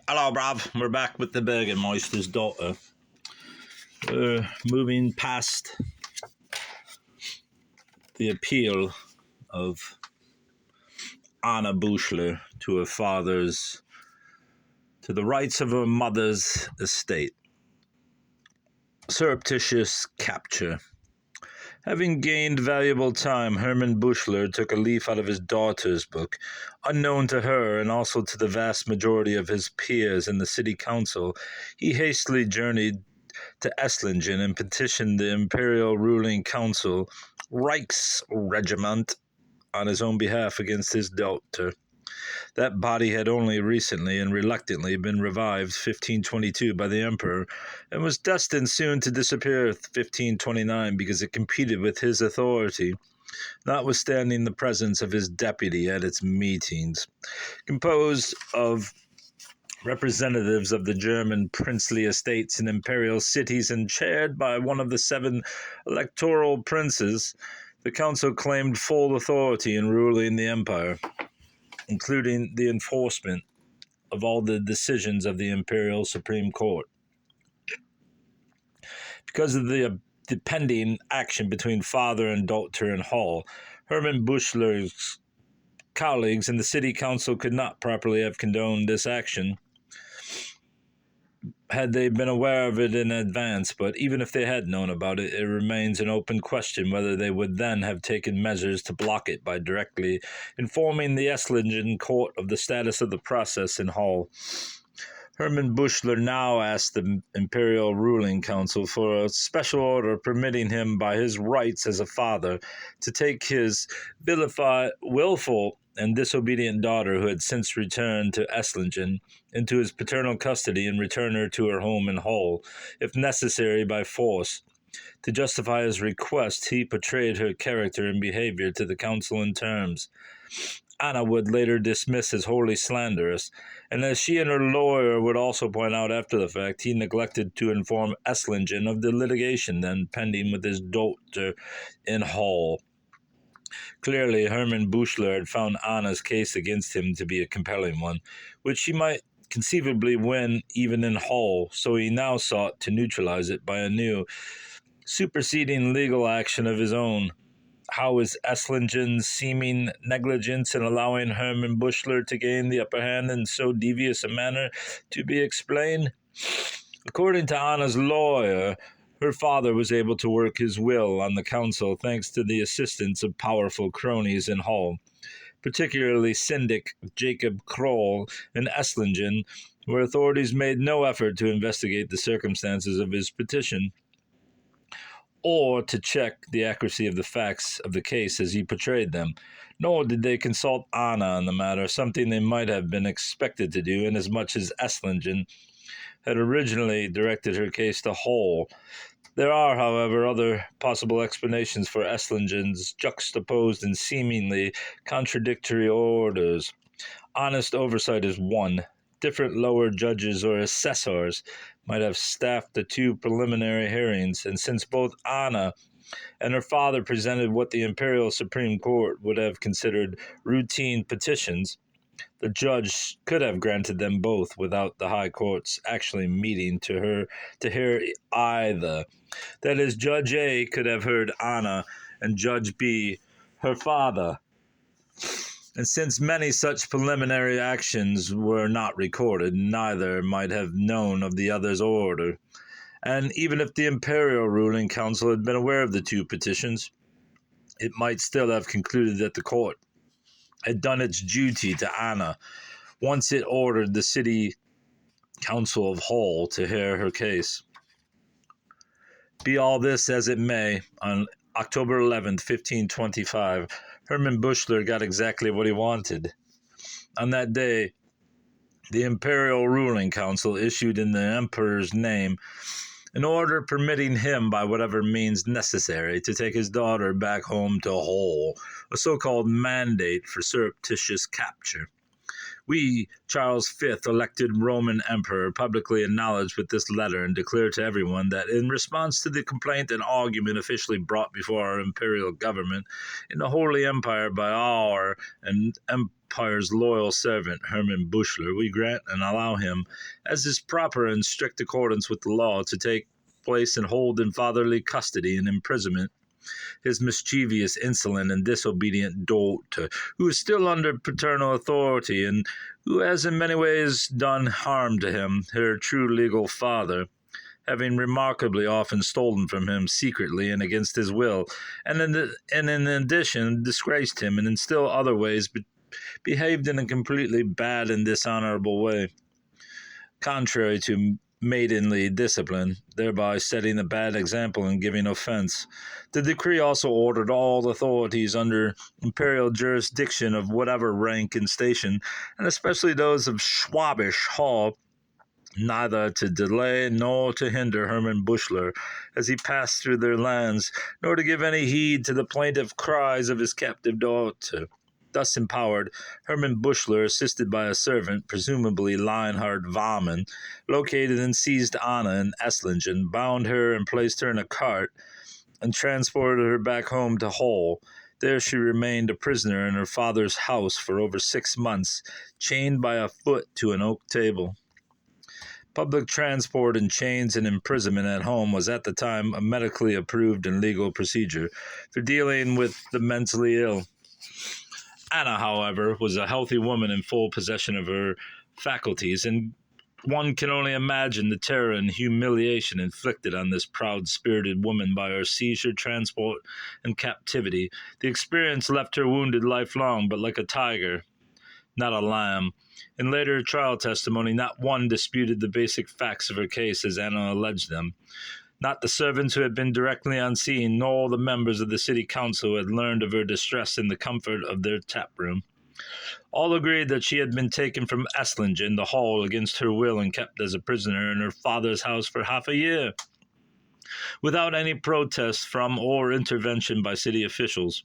Hello, bruv. We're back with the Bürgermeister's daughter. We're moving past the appeal of Anna Büchler to the rights of her mother's estate. Surreptitious capture. Having gained valuable time, Hermann Büchler took a leaf out of his daughter's book. Unknown to her and also to the vast majority of his peers in the city council, he hastily journeyed to Esslingen and petitioned the imperial ruling council, Reichsregiment, on his own behalf against his daughter. That body had only recently and reluctantly been revived 1522 by the emperor, and was destined soon to disappear 1529 because it competed with his authority, notwithstanding the presence of his deputy at its meetings. Composed of representatives of the German princely estates and imperial cities and chaired by one of the 7 electoral princes, the council claimed full authority in ruling the empire, including the enforcement of all the decisions of the Imperial Supreme Court. Because of the pending action between father and daughter in Hall, Hermann Büchler's colleagues in the city council could not properly have condoned this action had they been aware of it in advance, but even if they had known about it, it remains an open question whether they would then have taken measures to block it by directly informing the Esslingen court of the status of the process in Hall. Hermann Büchler now asked the Imperial Ruling Council for a special order permitting him by his rights as a father to take his willful and disobedient daughter, who had since returned to Esslingen, into his paternal custody and return her to her home in Hull, if necessary by force. To justify his request, he portrayed her character and behavior to the council in terms Anna would later dismiss as wholly slanderous, and as she and her lawyer would also point out after the fact, he neglected to inform Esslingen of the litigation then pending with his daughter in Hull. Clearly, Hermann Büchler had found Anna's case against him to be a compelling one, which she might conceivably win even in Hull, so he now sought to neutralize it by a new, superseding legal action of his own. How is Esslingen's seeming negligence in allowing Hermann Büchler to gain the upper hand in so devious a manner to be explained? According to Anna's lawyer, her father was able to work his will on the council thanks to the assistance of powerful cronies in Hull, particularly Syndic Jacob Kroll in Esslingen, where authorities made no effort to investigate the circumstances of his petition or to check the accuracy of the facts of the case as he portrayed them, nor did they consult Anna on the matter, something they might have been expected to do, inasmuch as Esslingen had originally directed her case to Hull. There are, however, other possible explanations for Esslingen's juxtaposed and seemingly contradictory orders. Honest oversight is one. Different lower judges or assessors might have staffed the 2 preliminary hearings, and since both Anna and her father presented what the Imperial Supreme Court would have considered routine petitions, the judge could have granted them both without the High Courts actually meeting to hear either. That is, Judge A could have heard Anna and Judge B her father. And since many such preliminary actions were not recorded, neither might have known of the other's order. And even if the Imperial Ruling Council had been aware of the 2 petitions, it might still have concluded that the court had done its duty to Anna once it ordered the City Council of Hull to hear her case. Be all this as it may, on October 11th, 1525, Hermann Büchler got exactly what he wanted. On that day, the Imperial Ruling Council issued in the Emperor's name an order permitting him, by whatever means necessary, to take his daughter back home to Hull, a so-called mandate for surreptitious capture, We, Charles V, elected Roman Emperor, publicly acknowledge with this letter and declare to everyone that in response to the complaint and argument officially brought before our imperial government in the Holy Empire by our and Empire's loyal servant Hermann Buchler, we grant and allow him, as is proper in strict accordance with the law, to take place and hold in fatherly custody and imprisonment his mischievous, insolent, and disobedient daughter, who is still under paternal authority, and who has in many ways done harm to him, her true legal father, having remarkably often stolen from him secretly and against his will, and in addition disgraced him, and in still other ways behaved in a completely bad and dishonorable way, contrary to maidenly discipline, thereby setting a bad example and giving offense. The decree also ordered all authorities under imperial jurisdiction of whatever rank and station, and especially those of Schwabish Hall, neither to delay nor to hinder Hermann Buchler as he passed through their lands, nor to give any heed to the plaintive cries of his captive daughter. Thus empowered, Hermann Buchler, assisted by a servant, presumably Leinhard Wahmann, located and seized Anna in Esslingen, bound her and placed her in a cart, and transported her back home to Hull. There she remained a prisoner in her father's house for over 6 months, chained by a foot to an oak table. Public transport in chains and imprisonment at home was at the time a medically approved and legal procedure for dealing with the mentally ill. Anna, however, was a healthy woman in full possession of her faculties, and one can only imagine the terror and humiliation inflicted on this proud-spirited woman by her seizure, transport, and captivity. The experience left her wounded lifelong, but like a tiger, not a lamb. In later trial testimony, not one disputed the basic facts of her case as Anna alleged them. Not the servants who had been directly on scene, nor the members of the city council who had learned of her distress in the comfort of their tap room. All agreed that she had been taken from Esslingen, the Hall, against her will and kept as a prisoner in her father's house for half a year, without any protest from or intervention by city officials.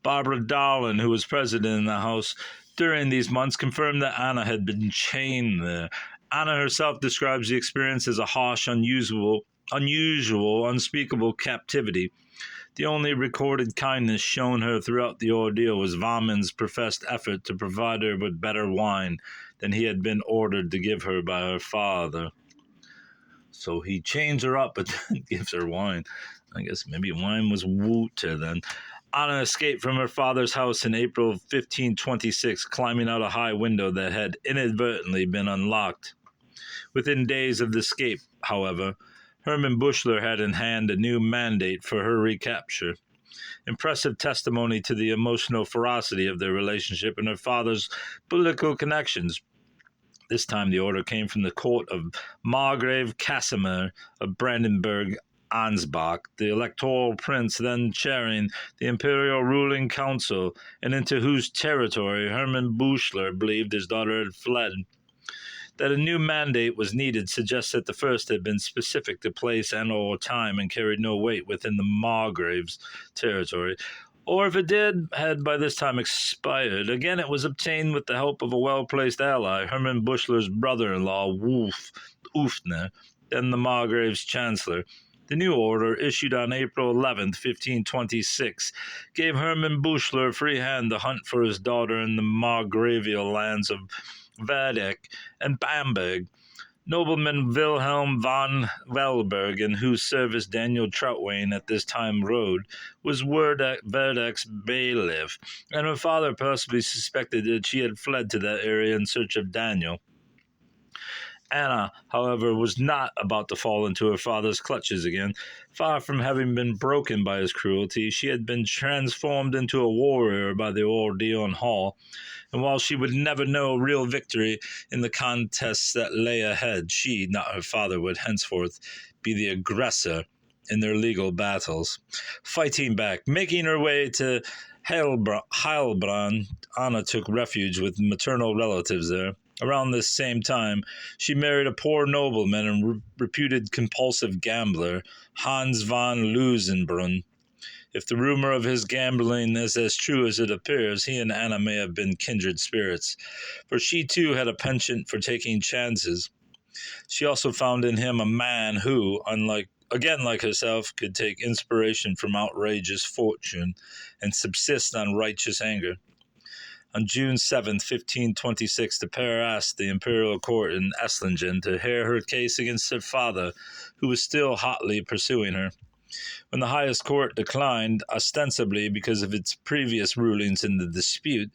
Barbara Darlin, who was president in the house during these months, confirmed that Anna had been chained there. Anna herself describes the experience as a harsh, unusual, unspeakable captivity. The only recorded kindness shown her throughout the ordeal was Wahmann's professed effort to provide her with better wine than he had been ordered to give her by her father. So he chains her up, but then gives her wine. I guess maybe wine was water then. Anna escaped from her father's house in April 1526, climbing out a high window that had inadvertently been unlocked. Within days of the escape, however, Hermann Buchler had in hand a new mandate for her recapture. Impressive testimony to the emotional ferocity of their relationship and her father's political connections. This time the order came from the court of Margrave Casimir of Brandenburg-Ansbach, the electoral prince then chairing the imperial ruling council, and into whose territory Hermann Buchler believed his daughter had fled. That a new mandate was needed suggests that the first had been specific to place and or time and carried no weight within the Margrave's territory, or if it did, had by this time expired. Again, it was obtained with the help of a well-placed ally, Hermann Buchler's brother-in-law, Wolf Ufner, then the Margrave's chancellor. The new order, issued on April 11, 1526, gave Hermann Buchler free hand to hunt for his daughter in the Margravial lands of Waldeck and Bamberg. Nobleman Wilhelm von Wellberg, in whose service Daniel Troutwain at this time rode, was Waldeck's bailiff, and her father possibly suspected that she had fled to that area in search of Daniel. Anna, however, was not about to fall into her father's clutches again. Far from having been broken by his cruelty, she had been transformed into a warrior by the ordeal in Hall, and while she would never know real victory in the contests that lay ahead, she, not her father, would henceforth be the aggressor in their legal battles. Fighting back, making her way to Heilbronn, Anna took refuge with maternal relatives there. Around this same time, she married a poor nobleman and reputed compulsive gambler, Hans von Lusenbrunn. If the rumor of his gambling is as true as it appears, he and Anna may have been kindred spirits, for she too had a penchant for taking chances. She also found in him a man who, like herself, could take inspiration from outrageous fortune and subsist on righteous anger. On June 7, 1526, the pair asked the imperial court in Esslingen to hear her case against her father, who was still hotly pursuing her. When the highest court declined, ostensibly because of its previous rulings in the dispute,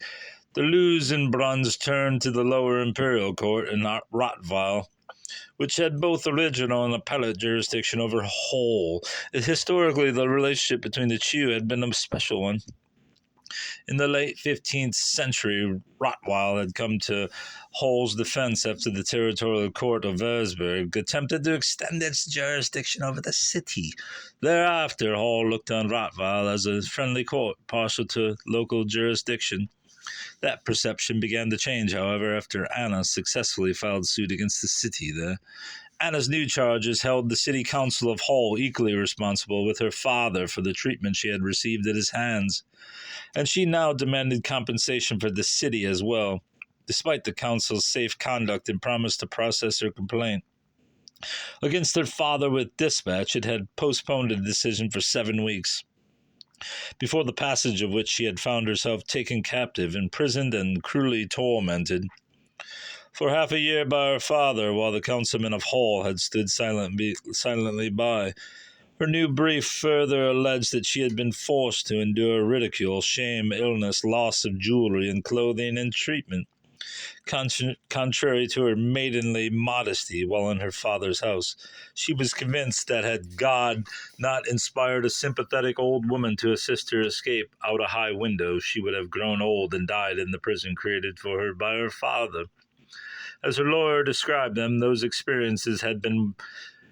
the Lusenbruns turned to the lower imperial court in Rottweil, which had both original and appellate jurisdiction over Hole. Historically, the relationship between the two had been a special one. In the late 15th century, Rottweil had come to Hole's defense after the territorial court of Würzburg attempted to extend its jurisdiction over the city. Thereafter, Hole looked on Rottweil as a friendly court, partial to local jurisdiction. That perception began to change, however, after Anna successfully filed suit against the city there. Anna's new charges held the city council of Hole equally responsible with her father for the treatment she had received at his hands, and she now demanded compensation for the city as well, despite the council's safe conduct and promise to process her complaint. Against her father with dispatch, it had postponed a decision for 7 weeks, before the passage of which she had found herself taken captive, imprisoned, and cruelly tormented. For half a year by her father, while the councilman of Hall had stood silently by. Her new brief further alleged that she had been forced to endure ridicule, shame, illness, loss of jewelry and clothing, and treatment, contrary to her maidenly modesty while in her father's house. She was convinced that had God not inspired a sympathetic old woman to assist her escape out a high window, she would have grown old and died in the prison created for her by her father. As her lawyer described them, those experiences had been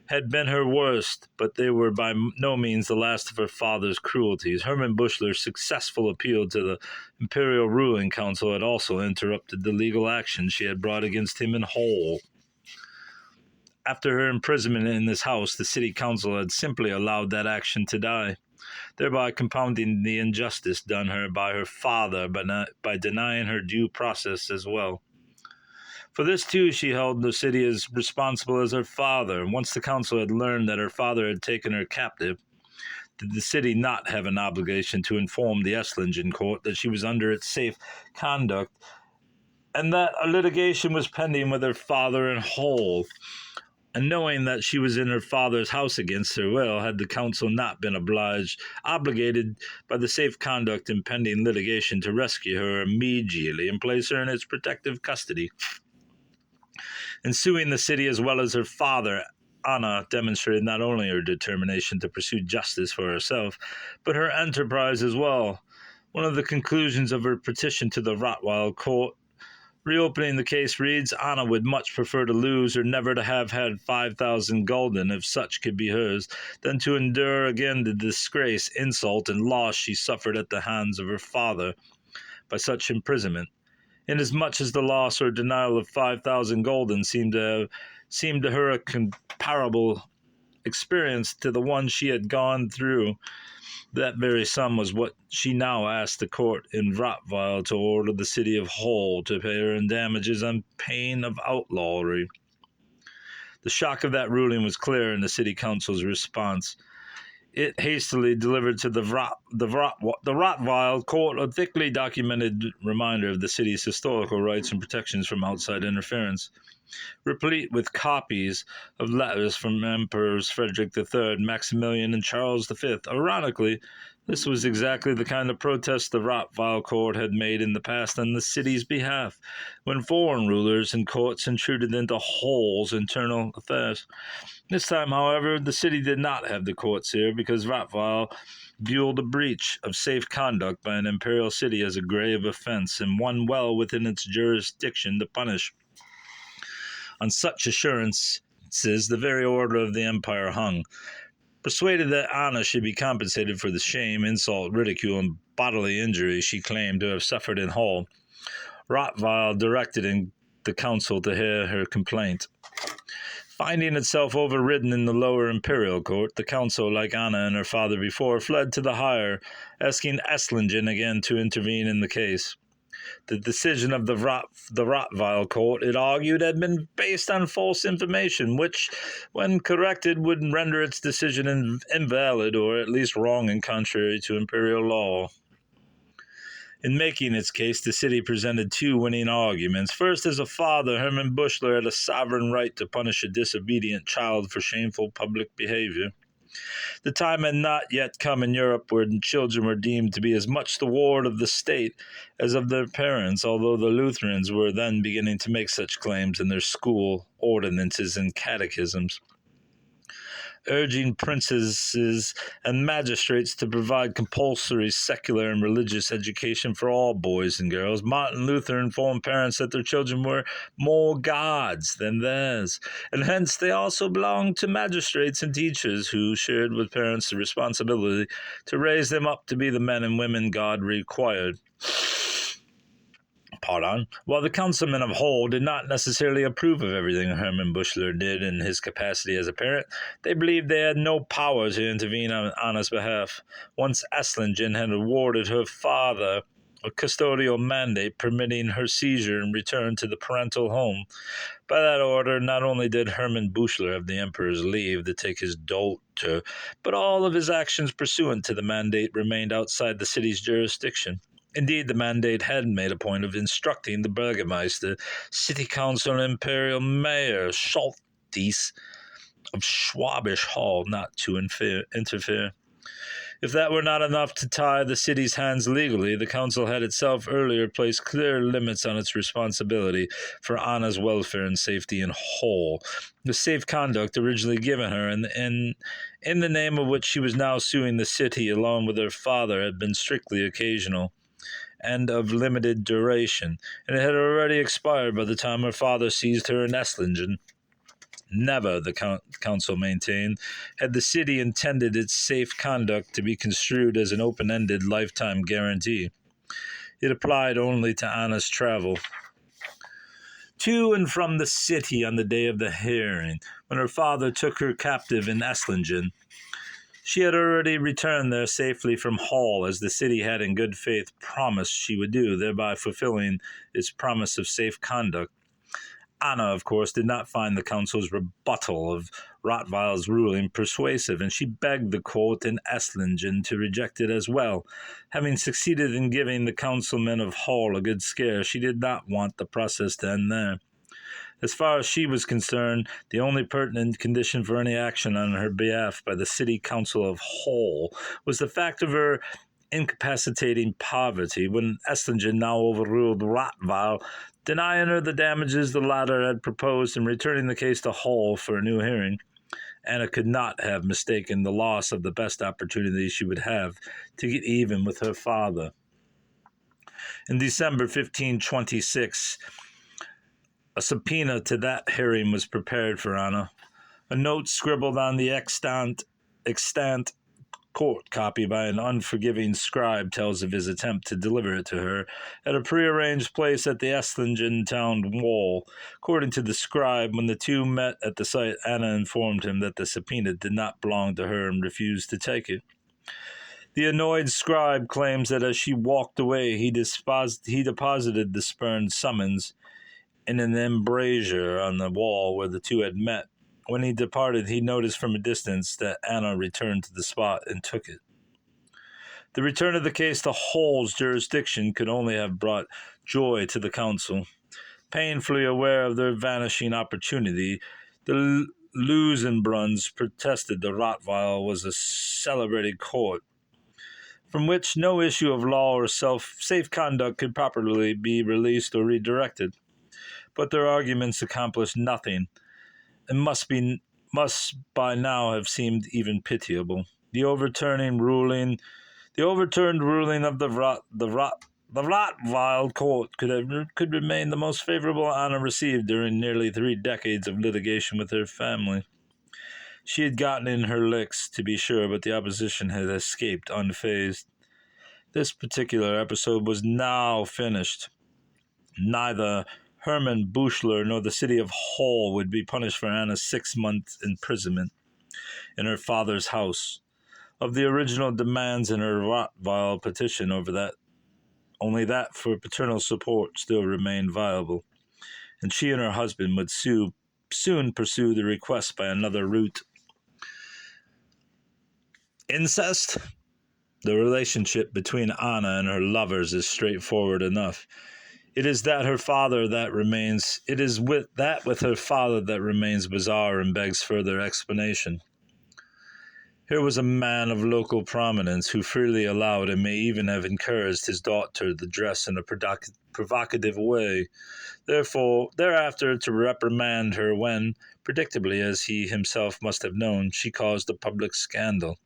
her worst, but they were by no means the last of her father's cruelties. Hermann Buschler's successful appeal to the Imperial Ruling Council had also interrupted the legal action she had brought against him in Hole. After her imprisonment in this house, the city council had simply allowed that action to die, thereby compounding the injustice done her by her father by denying her due process as well. For this, too, she held the city as responsible as her father. Once the council had learned that her father had taken her captive, did the city not have an obligation to inform the Esslingen court that she was under its safe conduct, and that a litigation was pending with her father in Hole? And knowing that she was in her father's house against her will, had the council not been obligated by the safe conduct and pending litigation to rescue her immediately and place her in its protective custody? In suing the city as well as her father, Anna demonstrated not only her determination to pursue justice for herself, but her enterprise as well. One of the conclusions of her petition to the Rottweil court, reopening the case, reads, Anna would much prefer to lose or never to have had 5,000 gulden, if such could be hers, than to endure again the disgrace, insult, and loss she suffered at the hands of her father by such imprisonment. Inasmuch as the loss or denial of 5,000 gulden seemed to her a comparable experience to the one she had gone through, that very sum was what she now asked the court in Rottweil to order the city of Hole to pay her in damages on pain of outlawry. The shock of that ruling was clear in the city council's response. It hastily delivered to the Rottweil court a thickly documented reminder of the city's historical rights and protections from outside interference, replete with copies of letters from Emperors Frederick III, Maximilian, and Charles V. Ironically, this was exactly the kind of protest the Rottweil court had made in the past on the city's behalf, when foreign rulers and courts intruded into Hole's internal affairs. This time, however, the city did not have the courts here because Rottweil viewed a breach of safe conduct by an imperial city as a grave offense and one well within its jurisdiction to punish. On such assurances, the very order of the empire hung. Persuaded that Anna should be compensated for the shame, insult, ridicule, and bodily injury she claimed to have suffered in Hall, Rottweil directed the council to hear her complaint. Finding itself overridden in the lower imperial court, the council, like Anna and her father before, fled to the higher, asking Esslingen again to intervene in the case. The decision of the Rottweil court, it argued, had been based on false information, which, when corrected, would render its decision invalid or at least wrong and contrary to imperial law. In making its case, the city presented two winning arguments. First, as a father, Hermann Buschler had a sovereign right to punish a disobedient child for shameful public behavior. The time had not yet come in Europe where children were deemed to be as much the ward of the state as of their parents, although the Lutherans were then beginning to make such claims in their school ordinances and catechisms. Urging princes and magistrates to provide compulsory secular and religious education for all boys and girls, Martin Luther informed parents that their children were more gods than theirs, and hence they also belonged to magistrates and teachers who shared with parents the responsibility to raise them up to be the men and women God required. While the councilmen of Hull did not necessarily approve of everything Hermann Buschler did in his capacity as a parent, they believed they had no power to intervene on Anna's behalf. Once Esslingen had awarded her father a custodial mandate permitting her seizure and return to the parental home. By that order, not only did Hermann Buschler have the emperor's leave to take his daughter, but all of his actions pursuant to the mandate remained outside the city's jurisdiction. Indeed, the mandate had made a point of instructing the Bürgermeister, city council, and imperial mayor, Schultes of Schwabisch Hall, not to interfere. If that were not enough to tie the city's hands legally, the council had itself earlier placed clear limits on its responsibility for Anna's welfare and safety in Hull. The safe conduct originally given her, and in the name of which she was now suing the city along with her father, had been strictly occasional and of limited duration, and it had already expired by the time her father seized her in Esslingen. Never, the council maintained, had the city intended its safe conduct to be construed as an open-ended lifetime guarantee. It applied only to Anna's travel to and from the city on the day of the hearing, when her father took her captive in Esslingen. She had already returned there safely from Hull, as the city had in good faith promised she would do, thereby fulfilling its promise of safe conduct. Anna, of course, did not find the council's rebuttal of Rottweil's ruling persuasive, and she begged the court in Esslingen to reject it as well. Having succeeded in giving the councilmen of Hull a good scare, she did not want the process to end there. As far as she was concerned, the only pertinent condition for any action on her behalf by the City Council of Hull was the fact of her incapacitating poverty, when Esslingen now overruled Rottweil, denying her the damages the latter had proposed and returning the case to Hull for a new hearing. Anna could not have mistaken the loss of the best opportunity she would have to get even with her father. In December 1526, a subpoena to that hearing was prepared for Anna. A note scribbled on the extant court copy by an unforgiving scribe tells of his attempt to deliver it to her at a prearranged place at the Esslingen town wall. According to the scribe, when the two met at the site, Anna informed him that the subpoena did not belong to her and refused to take it. The annoyed scribe claims that as she walked away, he deposited the spurned summons in an embrasure on the wall where the two had met. When he departed, he noticed from a distance that Anna returned to the spot and took it. The return of the case to Hull's jurisdiction could only have brought joy to the council. Painfully aware of their vanishing opportunity, the Lusenbruns protested the Rottweil was a celebrated court, from which no issue of law or safe conduct could properly be released or redirected. But their arguments accomplished nothing, and must by now have seemed even pitiable. The overturned ruling of the Rottweil court could remain the most favorable Anna received during nearly 3 decades of litigation with her family. She had gotten in her licks, to be sure, but the opposition had escaped unfazed. This particular episode was now finished. Neither Hermann Buchler nor the city of Hall would be punished for Anna's 6-month imprisonment in her father's house. Of the original demands in her Rottweil petition over that, only that for paternal support still remained viable, and she and her husband would soon pursue the request by another route. Incest? The relationship between Anna and her lovers is straightforward enough. It is with her father that remains bizarre and begs further explanation. Here was a man of local prominence who freely allowed and may even have encouraged his daughter to dress in a provocative way, thereafter to reprimand her when, predictably as he himself must have known, she caused a public scandal.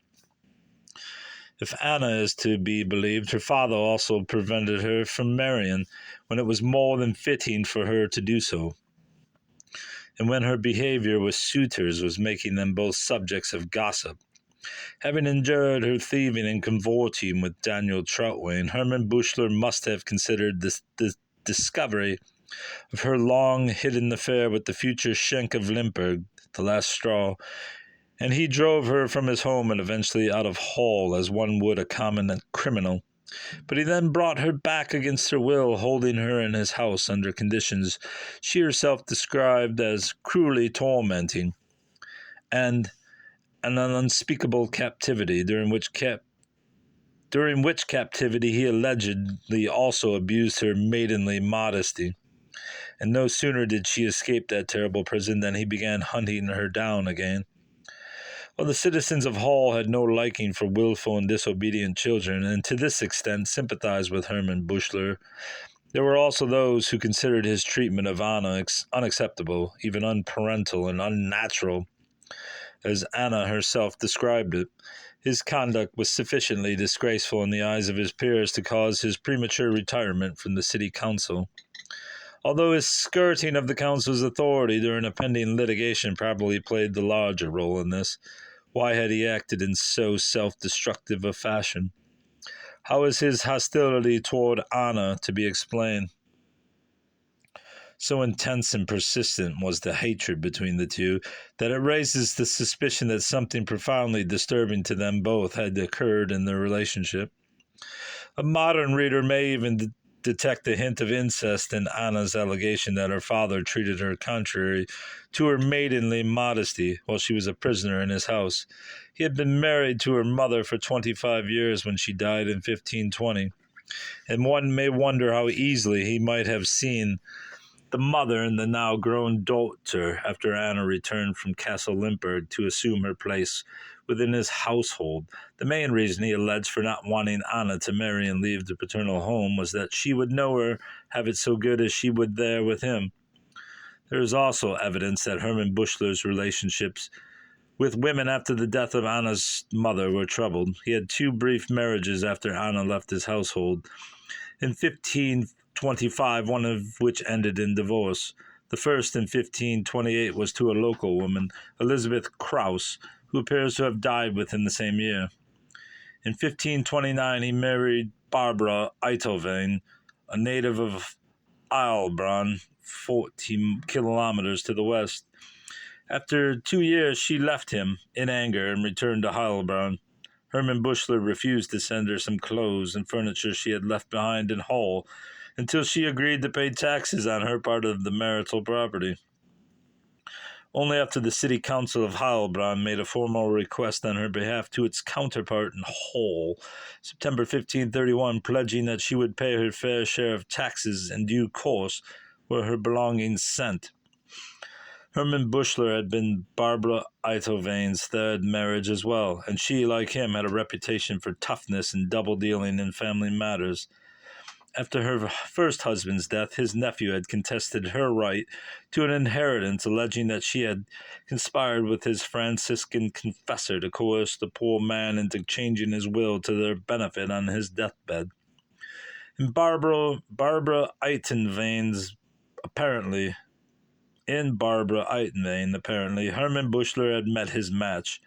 If Anna is to be believed, her father also prevented her from marrying when it was more than fitting for her to do so, and when her behavior with suitors was making them both subjects of gossip. Having endured her thieving and cavorting with Daniel Troutwain, Hermann Buchler must have considered the discovery of her long-hidden affair with the future Schenk of Limburg the last straw, and he drove her from his home and eventually out of Hall as one would a common criminal. But he then brought her back against her will, holding her in his house under conditions she herself described as cruelly tormenting, and an unspeakable captivity, during which captivity he allegedly also abused her maidenly modesty. And no sooner did she escape that terrible prison than he began hunting her down again. While the citizens of Hall had no liking for willful and disobedient children, and to this extent sympathized with Hermann Buchler, there were also those who considered his treatment of Anna unacceptable, even unparental and unnatural. As Anna herself described it, his conduct was sufficiently disgraceful in the eyes of his peers to cause his premature retirement from the city council. Although his skirting of the council's authority during a pending litigation probably played the larger role in this, why had he acted in so self-destructive a fashion? How is his hostility toward Anna to be explained? So intense and persistent was the hatred between the two that it raises the suspicion that something profoundly disturbing to them both had occurred in their relationship. A modern reader may even detect a hint of incest in Anna's allegation that her father treated her contrary to her maidenly modesty while she was a prisoner in his house. He had been married to her mother for 25 years when she died in 1520, and one may wonder how easily he might have seen the mother and the now grown daughter after Anna returned from Castle Limburg to assume her place within his household. The main reason he alleged for not wanting Anna to marry and leave the paternal home was that she would know her have it so good as she would there with him. There is also evidence that Hermann Buchler's relationships with women after the death of Anna's mother were troubled. He had 2 brief marriages after Anna left his household. In 1525, one of which ended in divorce. The first in 1528 was to a local woman, Elizabeth Kraus, who appears to have died within the same year. In 1529, he married Barbara Eitelwein, a native of Heilbronn, 40 kilometers to the west. After 2 years, she left him in anger and returned to Heilbronn. Hermann Buchler refused to send her some clothes and furniture she had left behind in Hull until she agreed to pay taxes on her part of the marital property. Only after the city council of Heilbronn made a formal request on her behalf to its counterpart in Hull, September 1531, pledging that she would pay her fair share of taxes in due course were her belongings sent. Hermann Buchler had been Barbara Eitelwein's 3rd marriage as well, and she, like him, had a reputation for toughness and double-dealing in family matters. After her first husband's death, his nephew had contested her right to an inheritance, alleging that she had conspired with his Franciscan confessor to coerce the poor man into changing his will to their benefit on his deathbed. In Barbara Eitelwein, apparently, Hermann Buchler had met his match.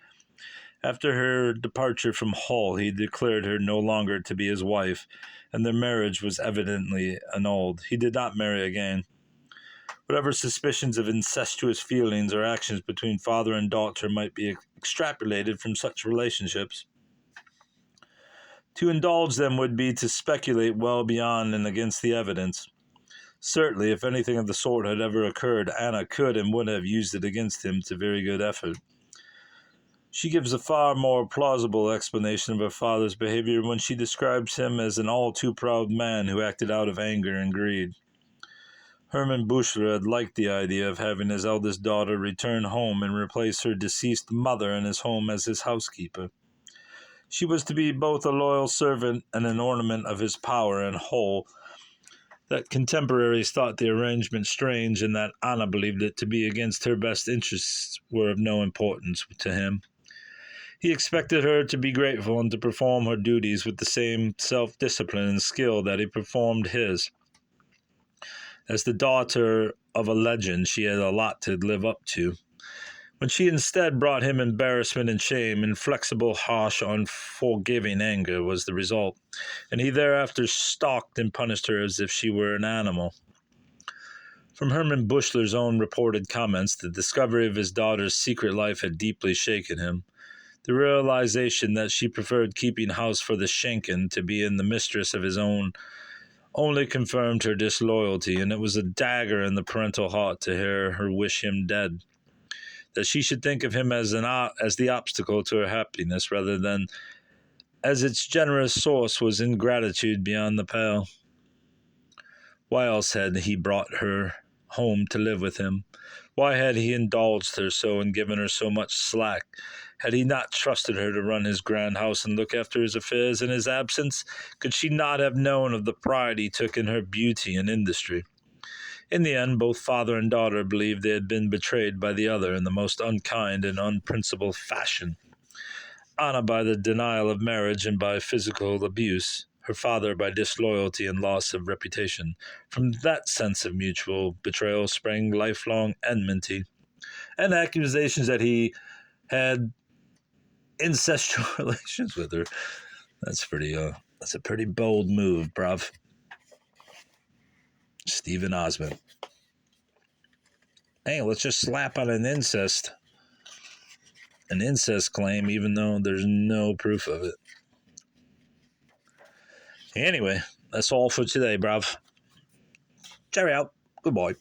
After her departure from Hull, he declared her no longer to be his wife, and their marriage was evidently annulled. He did not marry again. Whatever suspicions of incestuous feelings or actions between father and daughter might be extrapolated from such relationships. To indulge them would be to speculate well beyond and against the evidence. Certainly, if anything of the sort had ever occurred, Anna could and would have used it against him to very good effect. She gives a far more plausible explanation of her father's behavior when she describes him as an all-too-proud man who acted out of anger and greed. Herman Buchler had liked the idea of having his eldest daughter return home and replace her deceased mother in his home as his housekeeper. She was to be both a loyal servant and an ornament of his power and whole. That contemporaries thought the arrangement strange and that Anna believed it to be against her best interests were of no importance to him. He expected her to be grateful and to perform her duties with the same self-discipline and skill that he performed his. As the daughter of a legend, she had a lot to live up to. When she instead brought him embarrassment and shame, inflexible, harsh, unforgiving anger was the result, and he thereafter stalked and punished her as if she were an animal. From Herman Buchler's own reported comments, the discovery of his daughter's secret life had deeply shaken him. The realization that she preferred keeping house for the Schenken to being the mistress of his own only confirmed her disloyalty, and it was a dagger in the parental heart to hear her wish him dead. That she should think of him as the obstacle to her happiness rather than as its generous source was ingratitude beyond the pale. Why else had he brought her home to live with him? Why had he indulged her so and given her so much slack? Had he not trusted her to run his grand house and look after his affairs in his absence? Could she not have known of the pride he took in her beauty and industry? In the end, both father and daughter believed they had been betrayed by the other in the most unkind and unprincipled fashion. Anna by the denial of marriage and by physical abuse, her father by disloyalty and loss of reputation. From that sense of mutual betrayal sprang lifelong enmity, and accusations that he had incestual relations with her. That's a pretty bold move, bruv. Stephen Ozment. Hey, let's just slap on an incest claim, even though there's no proof of it. Anyway, that's all for today, bruv. Cheerio. Goodbye.